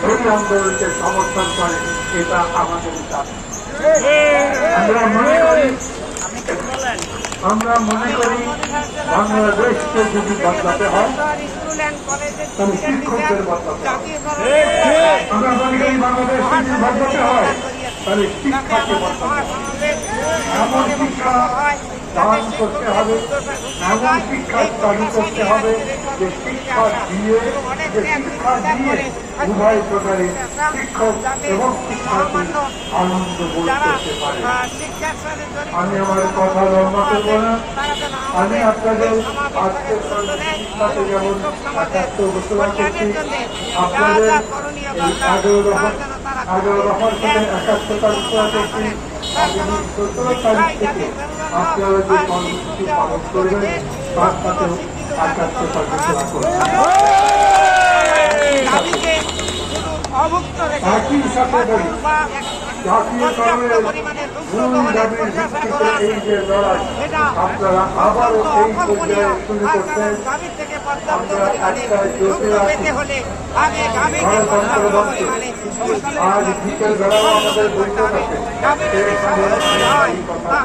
এই আন্দোলনকে সমর্থন করে, এটা আমাদের দাবি। আমরা মনে করি বাংলাদেশকে যদি বদলাতে হয় তাহলে শিক্ষকদের বদলাতে হবে। আমরা মনে করি বাংলাদেশকে যদি বদলাতে হয় তাহলে শিক্ষাকে বদলাতে হবে। এমন শিক্ষা দান করতে হবে, এমন শিক্ষা চালু করতে হবে যে শিক্ষা দিয়ে উভয় প্রকারে শিক্ষক এবং শিক্ষার্থী আনন্দ বোধ করতে পারে। আমি আমার কথা লম্বা করব না। আমি আপনাদের আজকের সাথে যেমন ৭১ ঘোষণা করছি, আপনাদের এই ১১ দফার সাথে ৭১টা ঘোষণা করছি। আগামী ১৭ তারিখ থেকে আপনারা যে কর্মসূচি পালন করবেন তার সাথে ৭১টা ঘোষণা করবেন। একই সাথে বলি, জাতীয়করণের মূল দাবির ভিত্তিতে এই যে লড়াই আপনারা আবারও এই পর্যায়ে শুরু করছেন। আমরা একটা জোটে আছি গণতন্ত্র মঞ্চে। আজ বিকেল বেলাও আমাদের বৈঠক আছে, সেখানে এই কথা